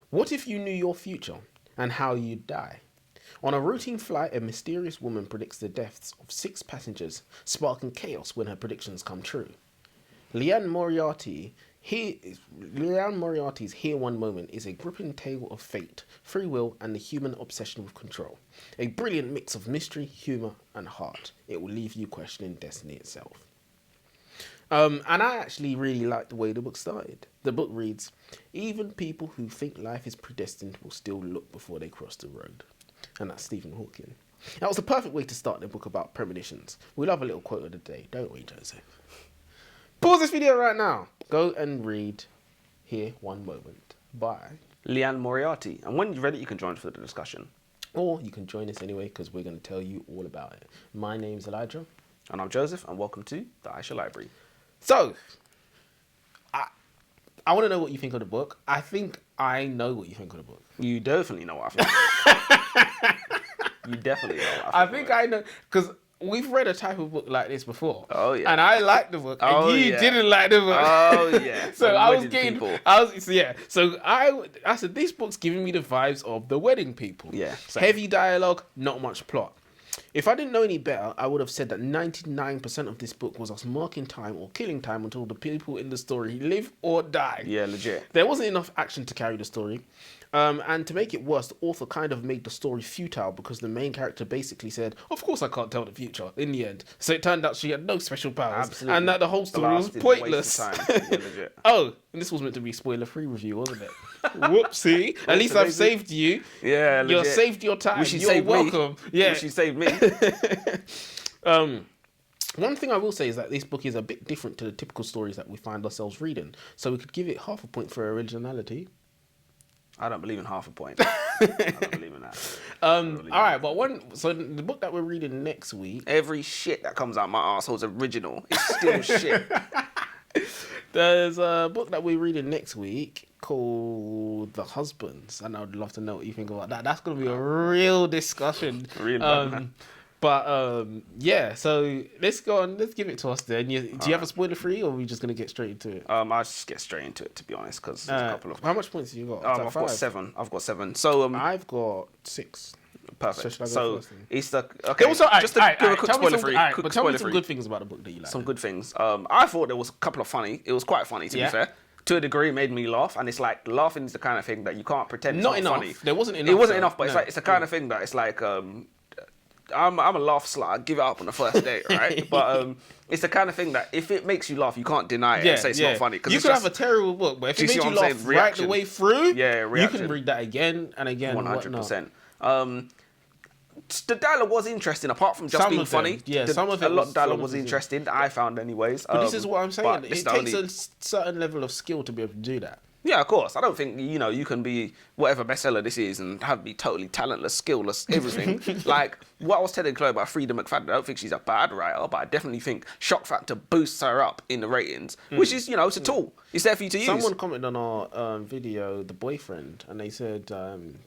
What if you knew your future and how you'd die? On a routine flight, a mysterious woman predicts the deaths of 6 passengers, sparking chaos when her predictions come true. Liane Moriarty's Here One Moment is a gripping tale of fate, free will, and the human obsession with control. A brilliant mix of mystery, humour, and heart. It will leave you questioning destiny itself. And I actually really like the way the book started. The book reads, even people who think life is predestined will still look before they cross the road. And that's Stephen Hawking. That was the perfect way to start the book about premonitions. We love a little quote of the day, don't we, Joseph? Pause this video right now. Go and read Here One Moment by Liane Moriarty. And when you've read it, you can join for the discussion. Or you can join us anyway, because we're going to tell you all about it. My name's Elijah. And I'm Joseph, and welcome to the Aisha Library. So, I want to know what you think of the book. I think I know what you think of the book. You definitely know what I think. You definitely know what I think. I think I know, because we've read a type of book like this before. Oh, yeah. And I liked the book, and you didn't like the book. Oh, yeah. So I said, this book's giving me the vibes of The Wedding People. Yeah. Same. Heavy dialogue, not much plot. If I didn't know any better, I would have said that 99% of this book was us marking time or killing time until the people in the story live or die. Yeah, legit. There wasn't enough action to carry the story. And to make it worse, the author kind of made the story futile because the main character basically said, of course I can't tell the future, in the end. So it turned out she had no special powers. Absolutely. And that the whole story was pointless. Yeah, legit. Oh, and this was meant to be spoiler-free review, wasn't it? Whoopsie. At least I've saved you. Yeah, legit. You've saved your time. You're welcome. Yeah. She saved me. One thing I will say is that this book is a bit different to the typical stories that we find ourselves reading. So we could give it half a point for originality. I don't believe in half a point. I don't believe in that. All right, but so the book that we're reading next week... Every shit that comes out my arsehole's original. It's still shit. There's a book that we're reading next week called The Husbands, and I would love to know what you think about that. That's going to be a real discussion. Yeah, so let's go on. Let's give it to us then. Do you have a spoiler free, or are we just going to get straight into it? I'll just get straight into it, to be honest, because there's a couple of... How much points have you got? I've got 7. I've got 7. So I've got 6. Perfect. So it's the... Okay, also, just to give a quick spoiler free. But tell me some good things about the book that you like. Some good things. I thought there was a couple of funny... It was quite funny, to be fair. To a degree, it made me laugh, and it's like, laughing is the kind of thing that you can't pretend it's not funny. There wasn't enough. It wasn't enough, but it's the kind of thing that it's like... I'm a laugh slut. I give it up on the first date, right? But it's the kind of thing that if it makes you laugh, you can't deny it and say it's not funny. You could have a terrible book, but if it makes you laugh right the way through, you can read that again and again. 100%. The dialogue was interesting, apart from just being funny. Yeah, some of it. A lot of dialogue was interesting. I found, anyways. But this is what I'm saying. It takes a certain level of skill to be able to do that. Yeah, of course. I don't think, you can be whatever bestseller this is and be totally talentless, skillless, everything. Like, what I was telling Chloe about Frida McFadden, I don't think she's a bad writer, but I definitely think Shock Factor boosts her up in the ratings, which is, it's a tool. It's there for you to use. Someone commented on our video, The Boyfriend, and they said,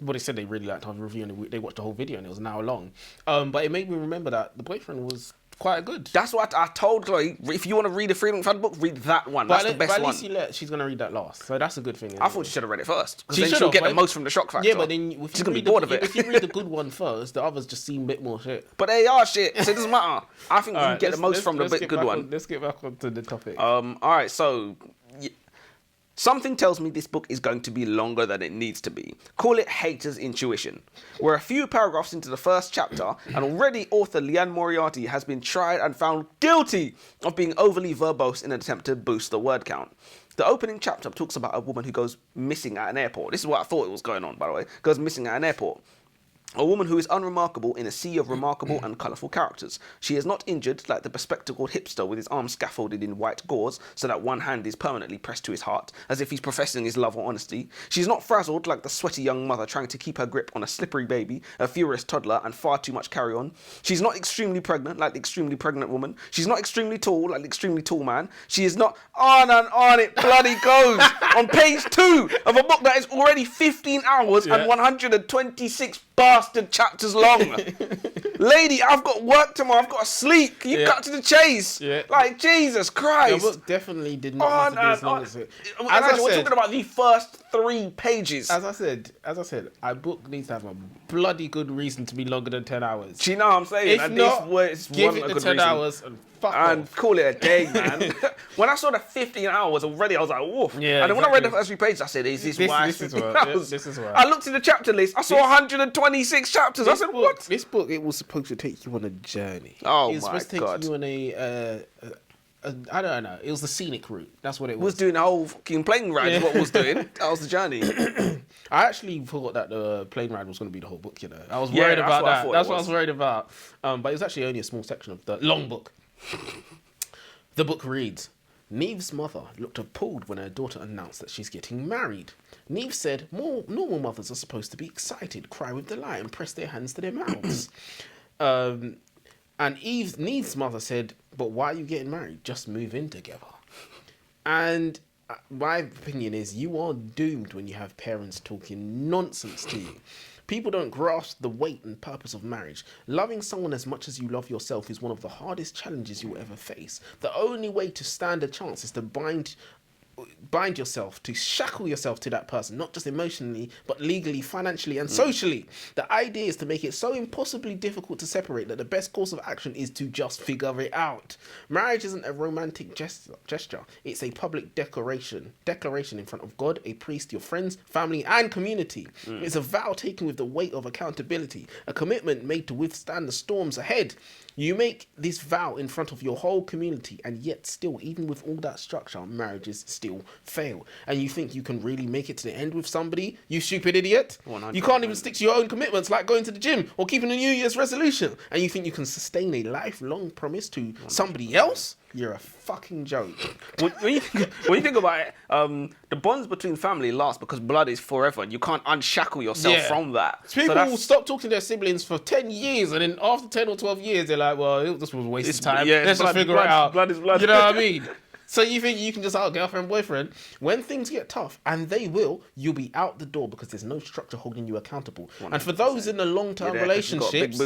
they said they really liked our review and they watched the whole video and it was an hour long. But it made me remember that The Boyfriend was quite good. That's what I told Chloe. If you want to read a Freedom Fan book, read that one. That's the best one. But at least she's going to read that last. So that's a good thing. I thought she should have read it first. Because then she'll get the most from the Shock Factor. Yeah, but then she's going to be bored of it. If you read the good one first, the others just seem a bit more shit. But they are shit, so it doesn't matter. I think you get the most from the good one. Let's get back onto the topic. All right, so... Something tells me this book is going to be longer than it needs to be. Call it hater's intuition. We're a few paragraphs into the first chapter, and already author Liane Moriarty has been tried and found guilty of being overly verbose in an attempt to boost the word count. The opening chapter talks about a woman who goes missing at an airport. This is what I thought was going on, by the way. Goes missing at an airport. A woman who is unremarkable in a sea of remarkable and colourful characters. She is not injured like the bespectacled hipster with his arms scaffolded in white gauze so that one hand is permanently pressed to his heart, as if he's professing his love or honesty. She is not frazzled like the sweaty young mother trying to keep her grip on a slippery baby, a furious toddler, and far too much carry-on. She's not extremely pregnant like the extremely pregnant woman. She's not extremely tall like the extremely tall man. She is not... On and on it bloody goes! On page 2 of a book that is already 15 hours and 126 bastard chapters long. Lady, I've got work tomorrow. I've got to sleep. Can you cut to the chase? Yeah. Like, Jesus The Christ. book definitely did not have to be as long as it. We're talking about the first 3 pages. As I said, a book needs to have a bloody good reason to be longer than 10 hours. Do you know what I'm saying? If not, give it the 10 hours and fuck off. Call it a day, man. When I saw the 15 hours already, I was like, woof. Yeah, and then when I read the first 3 pages, I said, is this why? This is why. This is why. I looked at the chapter list. I saw 126 chapters. I said, what? This book, it was supposed to take you on a journey. Oh, it was my supposed to take God. you on I don't know. It was the scenic route. That's what it was. Was doing the whole fucking plane ride is what was doing. That was the journey. I actually thought that the plane ride was going to be the whole book, you know. I was Yeah, worried that's about what I that. thought That's it what I was. was worried about. But it was actually only a small section of the long book. The book reads, Neve's mother looked appalled when her daughter announced that she's getting married. Neve said more normal mothers are supposed to be excited, cry with delight, and press their hands to their mouths. And Neve's mother said, but why are you getting married? Just move in together. And my opinion is you are doomed when you have parents talking nonsense to you. People don't grasp the weight and purpose of marriage. Loving someone as much as you love yourself is one of the hardest challenges you'll ever face. The only way to stand a chance is to bind yourself, to shackle yourself to that person, not just emotionally, but legally, financially, and socially. The idea is to make it so impossibly difficult to separate that the best course of action is to just figure it out. Marriage isn't a romantic gesture. It's a public declaration in front of God, a priest, your friends, family, and community. It's a vow taken with the weight of accountability, a commitment made to withstand the storms ahead. You make this vow in front of your whole community, and yet still, even with all that structure, marriages still fail. And you think you can really make it to the end with somebody? You stupid idiot. 100%. You can't even stick to your own commitments like going to the gym or keeping a New Year's resolution. And you think you can sustain a lifelong promise to somebody else? You're a fucking joke. When you think about it, the bonds between family last because blood is forever, and you can't unshackle yourself from that. People will stop talking to their siblings for 10 years, and then after 10 or 12 years, they're like, well, this was a waste of time. Yeah, Let's just figure it out. Blood is blood. You know what I mean? So you think you can just girlfriend, boyfriend. When things get tough, and they will, you'll be out the door because there's no structure holding you accountable. 100%. And for those in the long-term relationships,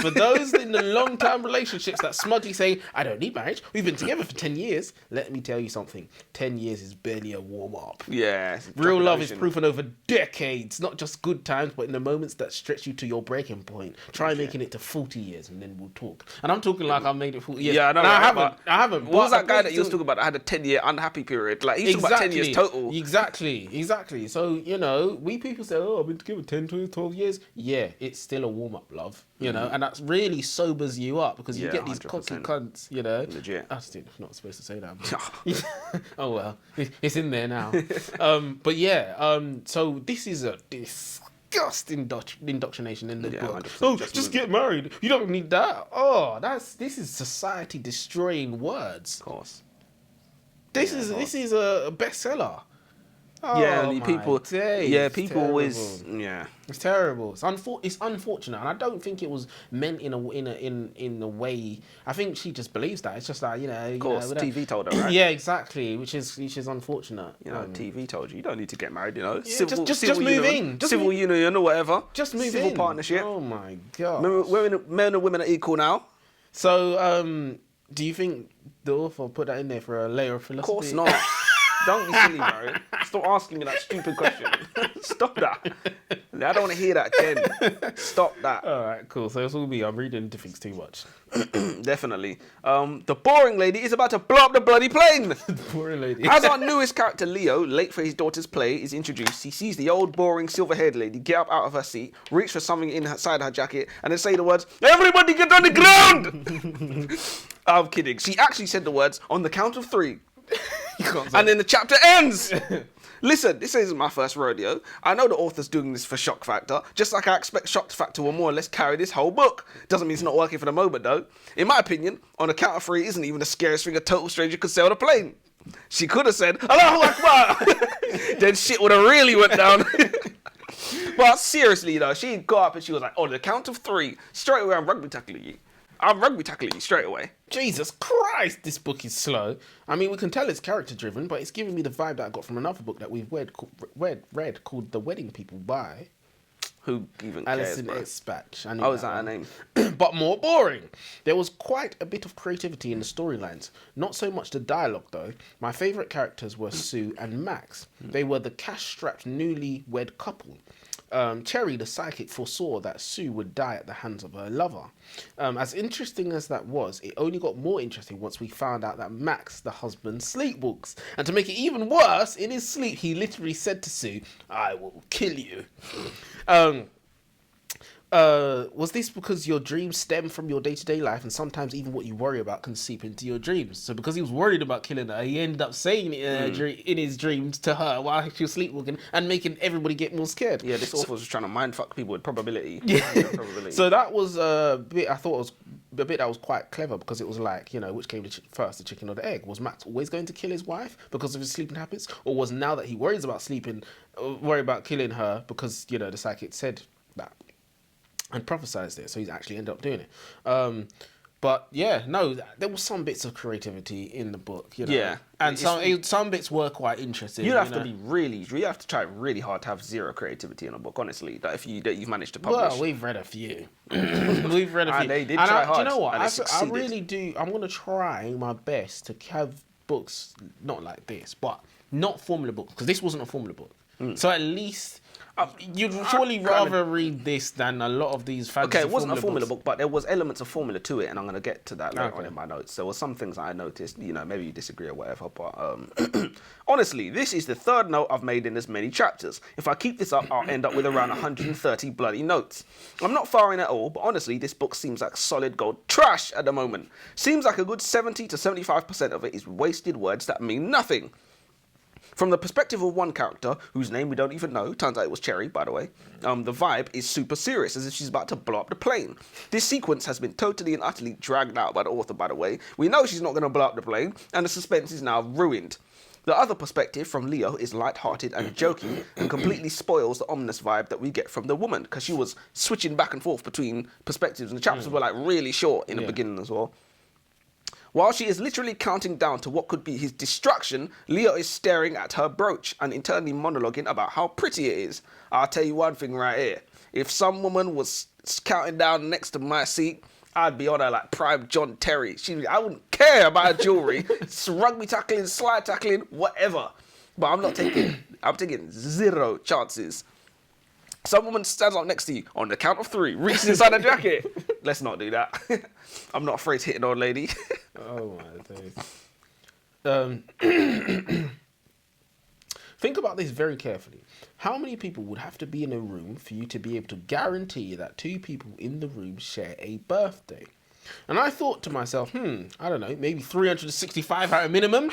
for those in the long-term relationships that smugly say, I don't need marriage, we've been together for 10 years, let me tell you something. 10 years is barely a warm-up. Yeah. Real love is proven over decades, not just good times, but in the moments that stretch you to your breaking point. Try making it to 40 years, and then we'll talk. And I'm talking like I've made it 40 years. Yeah, I know. I haven't. What was that guy that you was talking about that had a 10-year unhappy period? Like, he's talking about 10 years total. Exactly. So, you know, we people say, oh, I've been together 10, 12 years. Yeah, it's still a warm-up, love. You know, and that really sobers you up because you get these 100%. cocky cunts, you know. Legit. I'm not supposed to say that. But oh, well. It's in there now. But yeah, so this is a disgusting indoctrination in the book. Oh, just get married. You don't need that. Oh, this is society destroying words. Of course. This is a bestseller. Oh, Yeah, people. days. Yeah, It's people always. Yeah. It's terrible. It's unfortunate, and I don't think it was meant in a way. I think she just believes that. It's just like, you know. Of course, TV told her, right? Yeah, exactly. Which is unfortunate. You know, TV told you don't need to get married. You know, Yeah, just move in. Civil union or whatever. Just move in. Civil partnership. Oh my god. Remember, men and women are equal now. So, do you think the author put that in there for a layer of philosophy? Of course not. Don't be silly, bro. Stop asking me that stupid question. Stop that. I don't want to hear that again. Stop that. All right, cool. So it's all me. I'm reading into things too much. Definitely. The boring lady is about to blow up the bloody plane. Poor lady. As our newest character, Leo, late for his daughter's play, is introduced, he sees the old, boring, silver-haired lady get up out of her seat, reach for something inside her jacket, and then say the words, "Everybody get on the ground!" I'm kidding. She actually said the words on the count of 3. And then the chapter ends. Listen, this isn't my first rodeo. I know the author's doing this for shock factor, just like I expect shock factor will more or less carry this whole book. Doesn't mean it's not working for the moment, though. In my opinion, on the count of 3 isn't even the scariest thing a total stranger could say on a plane. She could have said, "Allahu Akbar!" Then shit would have really went down. But seriously, though, she got up and she was like, "On the count of 3, straight away I'm rugby tackling you. I'm rugby tackling you straight away." Jesus Christ, this book is slow. I mean, we can tell it's character driven, but it's giving me the vibe that I got from another book that we've read called The Wedding People by... Who even Alison cares, bro? Dispatch. I knew Oh, is that her one. name? But more boring. There was quite a bit of creativity in the storylines. Not so much the dialogue, though. My favourite characters were Sue and Max. They were the cash-strapped newly-wed couple. Cherry, the psychic, foresaw that Sue would die at the hands of her lover. As interesting as that was, it only got more interesting once we found out that Max, the husband, sleepwalks. And to make it even worse, in his sleep, he literally said to Sue, "I will kill you." Was this because your dreams stem from your day-to-day life, and sometimes even what you worry about can seep into your dreams? So because he was worried about killing her, he ended up saying it in his dreams to her while she was sleepwalking and making everybody get more scared. Yeah, this author was just trying to mindfuck people with probability. Yeah. Probability. So that was a bit, I thought it was a bit that was quite clever, because it was like, you know, which came first, the chicken or the egg? Was Max always going to kill his wife because of his sleeping habits? Or was now that he worries about worry about killing her because, you know, the psychic said that and prophesized it, so he's actually ended up doing it. But yeah, no, there was some bits of creativity in the book, you know. Yeah. And some bits were quite interesting. You have to try really hard to have zero creativity in a book, honestly. That you've managed to publish. Well, we've read a few. We've read a few. And they did try hard. Do you know what? I really do. I'm going to try my best to have books not like this, but not formula books, because this wasn't a formula book. So at least you'd surely rather read this than a lot of these fantasy. Okay, it wasn't a formula books. book, but there was elements of formula to it, and I'm going to get to that later on in my notes. There were some things I noticed, you know, maybe you disagree or whatever, but honestly, this is the third note I've made in as many chapters. If I keep this up, I'll end up with around 130 bloody notes. I'm not far in at all, but honestly, this book seems like solid gold trash at the moment. Seems like a good 70 to 75% of it is wasted words that mean nothing. From the perspective of one character, whose name we don't even know, turns out it was Cherry, by the way, the vibe is super serious, as if she's about to blow up the plane. This sequence has been totally and utterly dragged out by the author, by the way. We know she's not going to blow up the plane, and the suspense is now ruined. The other perspective from Leo is light-hearted and joking, and completely spoils the ominous vibe that we get from the woman, because she was switching back and forth between perspectives, and the chapters were like really short in the beginning as well. While she is literally counting down to what could be his destruction, Leo is staring at her brooch and internally monologuing about how pretty it is. I'll tell you one thing right here. If some woman was counting down next to my seat, I'd be on her like prime John Terry. I wouldn't care about her jewelry. Rugby tackling, slide tackling, whatever. But I'm taking zero chances. Some woman stands up next to you on the count of 3, reaches inside her jacket. Let's not do that. I'm not afraid to hit an old lady. Oh my days. Think about this very carefully. How many people would have to be in a room for you to be able to guarantee that 2 people in the room share a birthday? And I thought to myself, I don't know, maybe 365 at a minimum.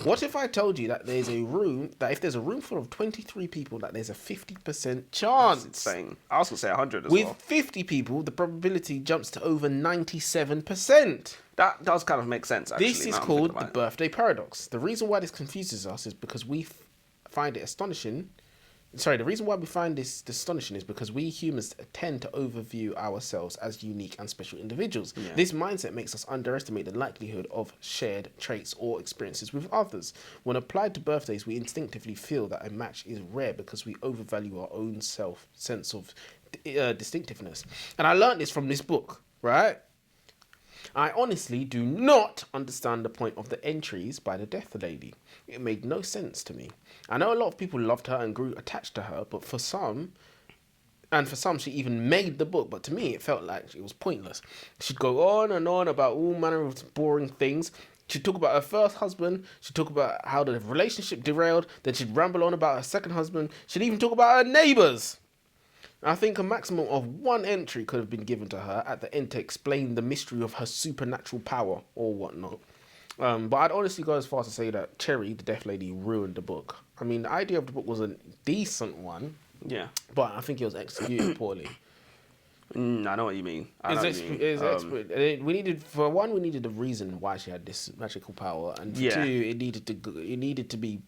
What if I told you that if there's a room full of 23 people, that there's a 50% chance? That's insane. I was going to say 100 as well. With 50 people, the probability jumps to over 97%. That does kind of make sense, actually. This is called the birthday paradox. The reason why this confuses us is because we find it astonishing. Sorry, the reason why we find this astonishing is because we humans tend to overview ourselves as unique and special individuals. Yeah. This mindset makes us underestimate the likelihood of shared traits or experiences with others. When applied to birthdays, we instinctively feel that a match is rare because we overvalue our own sense of distinctiveness. And I learned this from this book, right? I honestly do not understand the point of the entries by the Death Lady. It made no sense to me. I know a lot of people loved her and grew attached to her, but for some she even made the book, but to me it felt like it was pointless. She'd go on and on about all manner of boring things. She'd talk about her first husband, she'd talk about how the relationship derailed, then she'd ramble on about her second husband, she'd even talk about her neighbours. I think a maximum of 1 entry could have been given to her at the end to explain the mystery of her supernatural power or whatnot. But I'd honestly go as far as to say that Cherry, the Death Lady, ruined the book. I mean, the idea of the book was a decent one. Yeah. But I think it was executed poorly. I know what you mean. We needed a reason why she had this magical power, and 2, it needed to be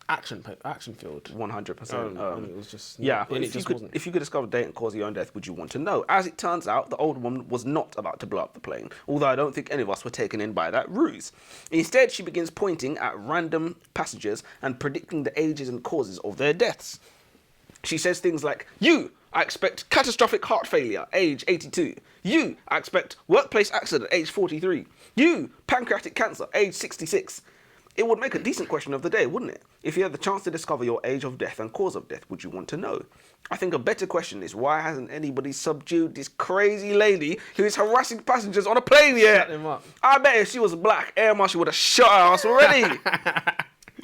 action filled. 100%. It was just if you could discover a date and cause your own death, would you want to know? As it turns out, the old woman was not about to blow up the plane, although I don't think any of us were taken in by that ruse. Instead, she begins pointing at random passengers and predicting the ages and causes of their deaths. She says things like, I expect catastrophic heart failure, age 82. I expect workplace accident, age 43. Pancreatic cancer, age 66. It would make a decent question of the day, wouldn't it? If you had the chance to discover your age of death and cause of death, would you want to know? I think a better question is, why hasn't anybody subdued this crazy lady who is harassing passengers on a plane yet? Shut him up. I bet if she was black, Air Marshal would have shot her ass already.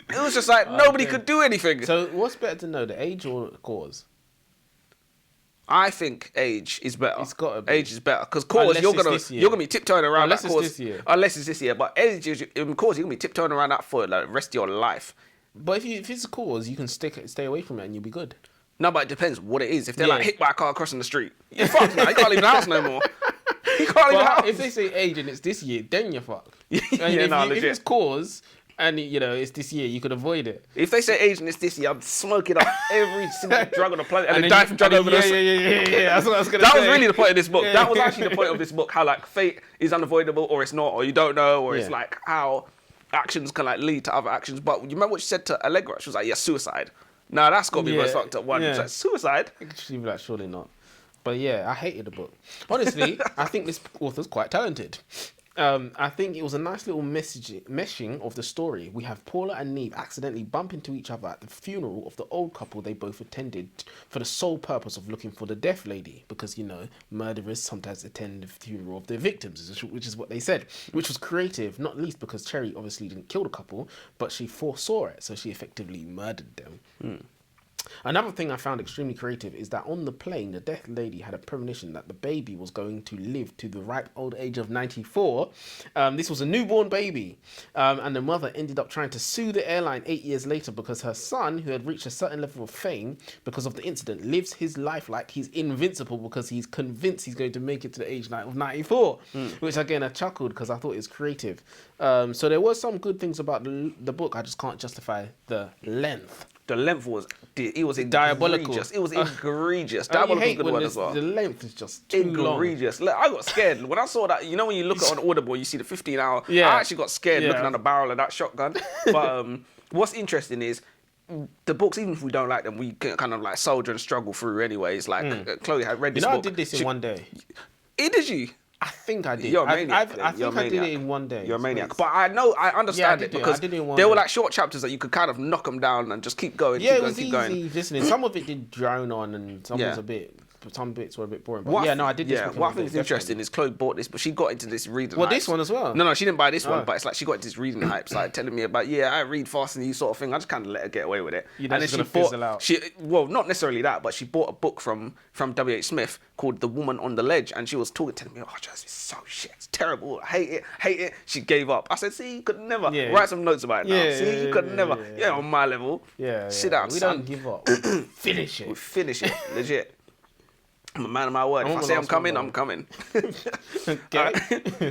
It was just like, nobody could do anything. So what's better to know, the age or the cause? I think age is better. It's gotta be. Age is better because cause you're gonna be tiptoeing around Unless that it's cause. this year. Unless it's this year, but age is in cause you're gonna be tiptoeing around that for like the rest of your life. But if it's a cause, you can stay away from it and you'll be good. No, but it depends what it is. If they're like hit by a car crossing the street, you're fucked now. You can't leave the house no more. You can't leave the house. If they say age and it's this year, then you're fucked. Legit. If it's cause and it's this year, you could avoid it. If they say age and it's this year, I'm smoking up every single drug on the planet and then die from drug overdose. Yeah. That's what I was gonna That say. was really the point of this book. Yeah. That was actually the point of this book. How like fate is unavoidable, or it's not, or you don't know, or it's like how actions can like lead to other actions. But you remember what she said to Allegra? She was like, "Yeah, suicide." Nah, that's got to be the most fucked up one. She's like, suicide? She'd be like, surely not. But yeah, I hated the book. Honestly, I think this author's quite talented. I think it was a nice little meshing of the story. We have Paula and Neve accidentally bump into each other at the funeral of the old couple they both attended for the sole purpose of looking for the deaf lady. Because, murderers sometimes attend the funeral of their victims, which is what they said. Which was creative, not least because Cherry obviously didn't kill the couple, but she foresaw it, so she effectively murdered them. Another thing I found extremely creative is that on the plane, the deaf lady had a premonition that the baby was going to live to the ripe old age of 94. This was a newborn baby. And the mother ended up trying to sue the airline 8 years later because her son, who had reached a certain level of fame because of the incident, lives his life like he's invincible because he's convinced he's going to make it to the age of 94. Which again, I chuckled because I thought it was creative. So there were some good things about the book. I just can't justify the length. The length was diabolical. Egregious. It was egregious. Diabolical is a good word as well. The length is just too egregious. Look, I got scared when I saw that. You know when you look at on Audible, you see the 15-hour. Yeah. I actually got scared looking at the barrel of that shotgun. But what's interesting is the books, even if we don't like them, we can kind of like soldier and struggle through anyways. Like Chloe had read this book. I did this in one day. Did you? I think I did. You're a maniac. I think I did it in one day. You're a maniac. But I understand it because there were like short chapters that you could kind of knock them down and just keep going. Yeah, it was easy listening. Some of it did drone on and some was some bits were a bit boring. But I did this. Yeah, what I think is interesting is Chloe bought this, but she got into this reading. Well, this one as well. No, she didn't buy this one, but it's like she got into this reading hype, like telling me about I read faster than you sort of thing. I just kind of let her get away with it. And then she bought. Well, not necessarily that, but she bought a book from W.H. Smith called The Woman on the Ledge, and she was telling me, "Oh, this is so shit. It's terrible. I hate it." She gave up. I said, "See, you could never write some notes about it now. See, you could never. Yeah, on my level. Sit down, we son. Don't give up. Finish it. We finish it. Legit." I'm a man of my word. If I say I'm coming, I'm coming.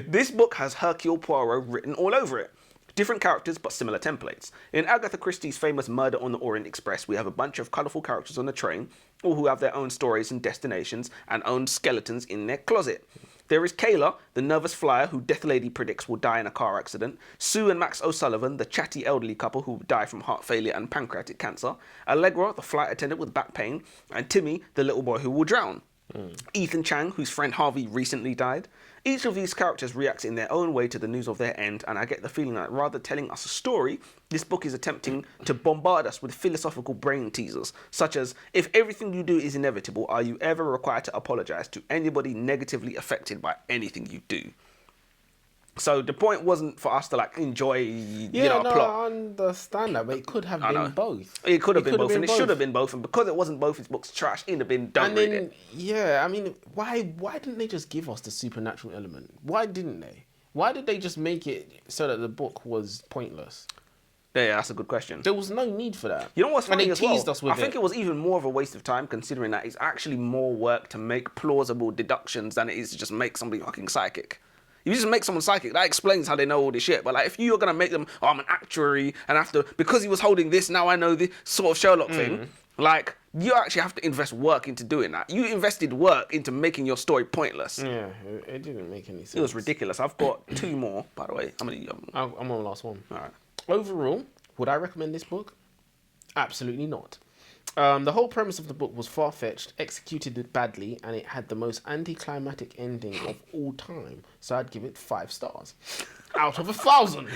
This book has Hercule Poirot written all over it. Different characters, but similar templates. In Agatha Christie's famous Murder on the Orient Express, we have a bunch of colourful characters on the train, all who have their own stories and destinations, and own skeletons in their closet. There is Kayla, the nervous flyer who Death Lady predicts will die in a car accident. Sue and Max O'Sullivan, the chatty elderly couple who die from heart failure and pancreatic cancer. Allegra, the flight attendant with back pain. And Timmy, the little boy who will drown. Ethan Chang, whose friend Harvey recently died. Each of these characters reacts in their own way to the news of their end, and I get the feeling that rather telling us a story, this book is attempting to bombard us with philosophical brain teasers, such as, if everything you do is inevitable, are you ever required to apologise to anybody negatively affected by anything you do? So the point wasn't for us to like enjoy, a plot. I understand that, but it could have been both. It could have been both, and it should have been both. And because it wasn't both, his book's trash. It'd have been don't read it. Yeah, I mean, why didn't they just give us the supernatural element? Why didn't they? Why did they just make it so that the book was pointless? Yeah, that's a good question. There was no need for that. You know what's funny as well? I think it was even more of a waste of time, considering that it's actually more work to make plausible deductions than it is to just make somebody fucking psychic. If you just make someone psychic, that explains how they know all this shit. But like, if you're gonna make them, I'm an actuary, and after because he was holding this, now I know this sort of Sherlock thing. Like, you actually have to invest work into doing that. You invested work into making your story pointless. Yeah, it didn't make any sense. It was ridiculous. I've got two more, by the way. I'm on the last one. All right. Overall, would I recommend this book? Absolutely not. The whole premise of the book was far-fetched, executed it badly, and it had the most anticlimactic ending of all time. So I'd give it 5 stars out of 1,000.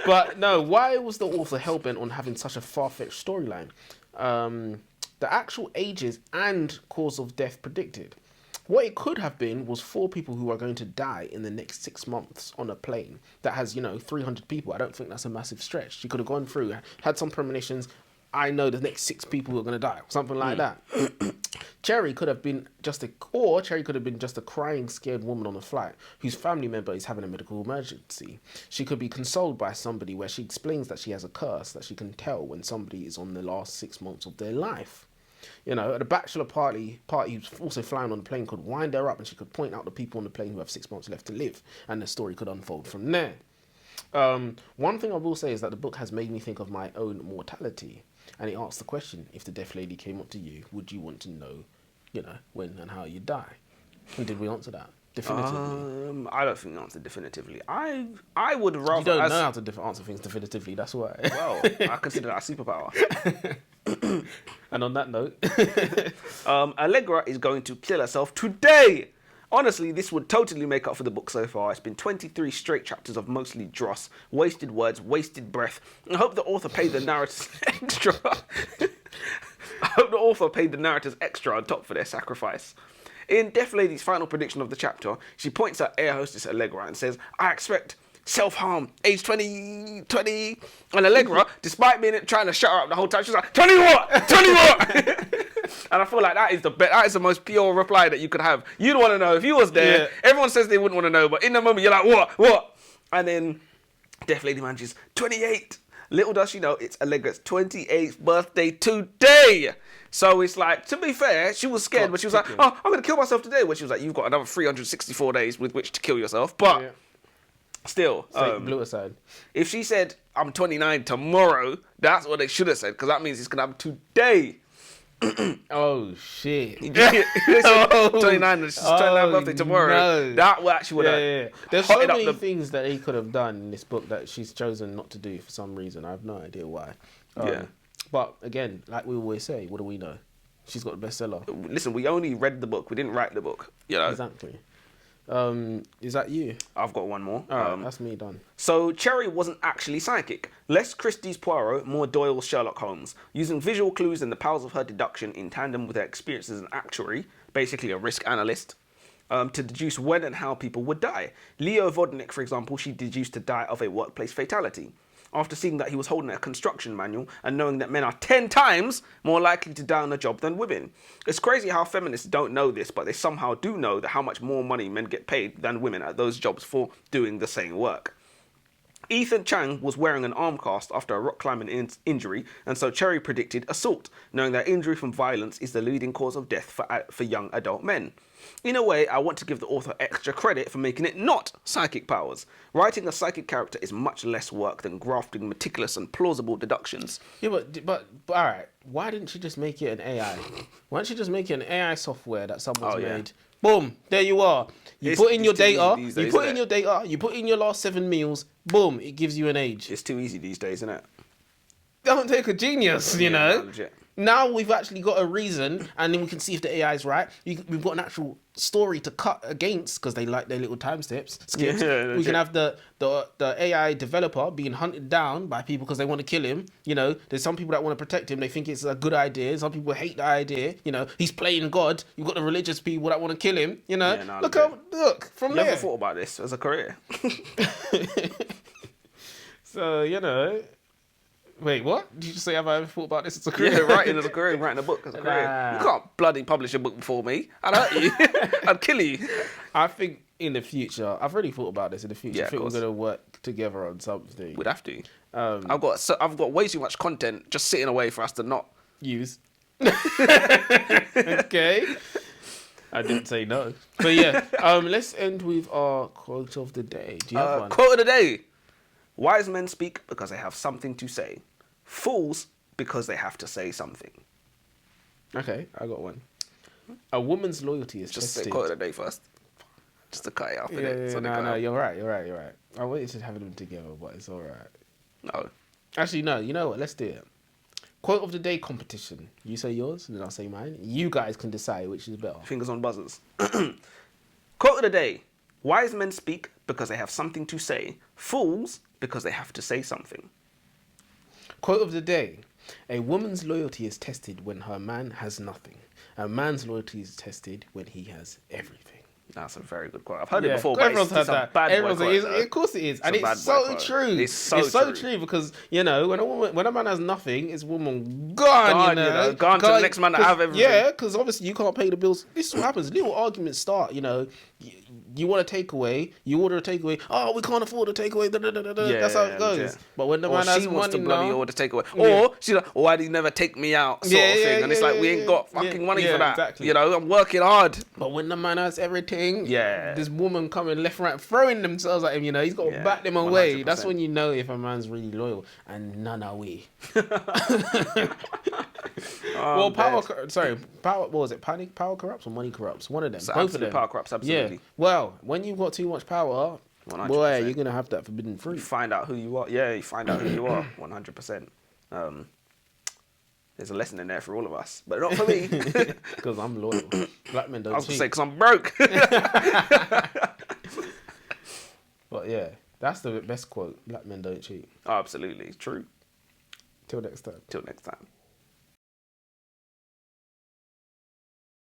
But no, why was the author hellbent on having such a far-fetched storyline? The actual ages and cause of death predicted. What it could have been was 4 people who are going to die in the next 6 months on a plane that has, 300 people. I don't think that's a massive stretch. She could have gone through, had some premonitions. I know the next 6 people who are going to die, something like that. Cherry could have been just a crying, scared woman on a flight whose family member is having a medical emergency. She could be consoled by somebody where she explains that she has a curse that she can tell when somebody is on the last 6 months of their life. At a bachelor party who's also flying on the plane could wind her up and she could point out the people on the plane who have 6 months left to live, and the story could unfold from there. One thing I will say is that the book has made me think of my own mortality, and it asks the question, if the death lady came up to you, would you want to know, when and how you die? And did we answer that definitively? I don't think we answered definitively. I would rather... You don't know how to answer things definitively, that's why. Well, I consider that a superpower. And on that note... Allegra is going to kill herself today! Honestly, this would totally make up for the book so far. It's been 23 straight chapters of mostly dross, wasted words, wasted breath. I hope the author paid the narrators extra. I hope the author paid the narrators extra on top for their sacrifice. In Death Lady's final prediction of the chapter, she points at air hostess Allegra and says, I expect self-harm, age 20. And Allegra, despite being trying to shut her up the whole time, she's like, 20 what? 20 what? And I feel like that is the most pure reply that you could have. You'd want to know if you was there. Yeah. Everyone says they wouldn't want to know, but in the moment you're like, what? And then Death Lady manages 28. Little does she know, it's Allegra's 28th birthday today. So it's like, to be fair, she was scared, but she was like, oh, I'm going to kill myself today. When she was like, you've got another 364 days with which to kill yourself. But still, blew aside. If she said, I'm 29 tomorrow, that's what they should have said, because that means it's going to happen today. Oh shit! 29, it's 29th birthday tomorrow. No. That actually would have. Yeah. There's so many things that he could have done in this book that she's chosen not to do for some reason. I have no idea why. But again, like we always say, what do we know? She's got the bestseller. Listen, we only read the book. We didn't write the book. Exactly. Is that you? I've got one more. That's me done. So Cherry wasn't actually psychic. Less Christie's Poirot, more Doyle's Sherlock Holmes. Using visual clues and the powers of her deduction in tandem with her experience as an actuary, basically a risk analyst, to deduce when and how people would die. Leo Vodnik, for example, she deduced to die of a workplace fatality. After seeing that he was holding a construction manual and knowing that men are 10 times more likely to die on a job than women. It's crazy how feminists don't know this, but they somehow do know that how much more money men get paid than women at those jobs for doing the same work. Ethan Chang was wearing an arm cast after a rock climbing injury, and so Cherry predicted assault, knowing that injury from violence is the leading cause of death for young adult men. In a way, I want to give the author extra credit for making it not psychic powers. Writing a psychic character is much less work than grafting meticulous and plausible deductions. Yeah, but all right. Why didn't she just make it an AI? Why don't she just make it an AI software that someone's made? Boom, there you are. You put in your data. You put in your last 7 meals. Boom, it gives you an age. It's too easy these days, isn't it? Don't take a genius, you know. Legit. Now we've actually got a reason, and then we can see if the AI is right. We've got an actual story to cut against because they like their little time skips. We can have the AI developer being hunted down by people because they want to kill him. There's some people that want to protect him. They think it's a good idea. Some people hate the idea. He's playing God. You've got the religious people that want to kill him. Look from there. You ever thought about this as a career? So Wait, what? Did you just say have I ever thought about this as a career? Yeah, writing as a career, writing a book as a career. You can't bloody publish a book before me. I'd hurt you. I'd kill you. I think in the future, I've really thought about this in the future. I think we're going to work together on something. We'd have to. I've got way too much content just sitting away for us to not use. Okay. I didn't say no. But yeah, let's end with our quote of the day. Do you have one? Quote of the day. Wise men speak because they have something to say. Fools because they have to say something. Okay, I got one. A woman's loyalty is just tested. Say quote of the day first. Just to cut it off. No, you're right. I wanted to have them together, but it's all right. No. Actually, no. You know what? Let's do it. Quote of the day competition. You say yours, and then I'll say mine. You guys can decide which is better. Fingers on buzzers. Quote of the day. Wise men speak because they have something to say. Fools because they have to say something. Quote of the day. A woman's loyalty is tested when her man has nothing. A man's loyalty is tested when he has everything. That's a very good quote. I've heard it before, but everyone's it's heard a bad boy quote. Of course it is. And a bad it's boy so quote. true. It's so true because, you know, when a man has nothing, it's woman gone, gone to the next man that have everything. Yeah, because obviously you can't pay the bills. This is what happens. Little arguments start, you know. You want a takeaway, you order a takeaway. Oh, we can't afford a takeaway. Yeah, that's how it goes. Yeah. But when the man has she wants money to bloody now, order takeaway, or she's like, why do you never take me out, sort of thing? And it's like we ain't got fucking money for that. Exactly. You know, I'm working hard. But when the man has everything, Yeah. this woman coming left, right, throwing themselves at him. You know, he's got to back them away. 100%. That's when you know if a man's really loyal. And none are we. Well, power. What was it? Power corrupts or money corrupts? One of them. So Both of them. power corrupts, absolutely. Yeah. Well, when you've got too much power, 100%. boy, you're gonna have that forbidden fruit. You find out who you are. Yeah, you find out who you are. 100%. There's a lesson in there for all of us, but not for me. Because I'm loyal. Black men don't I was cheat. gonna say because I'm broke. But yeah, that's the best quote. Black men don't cheat. Oh, absolutely, true. Till next time. Till next time.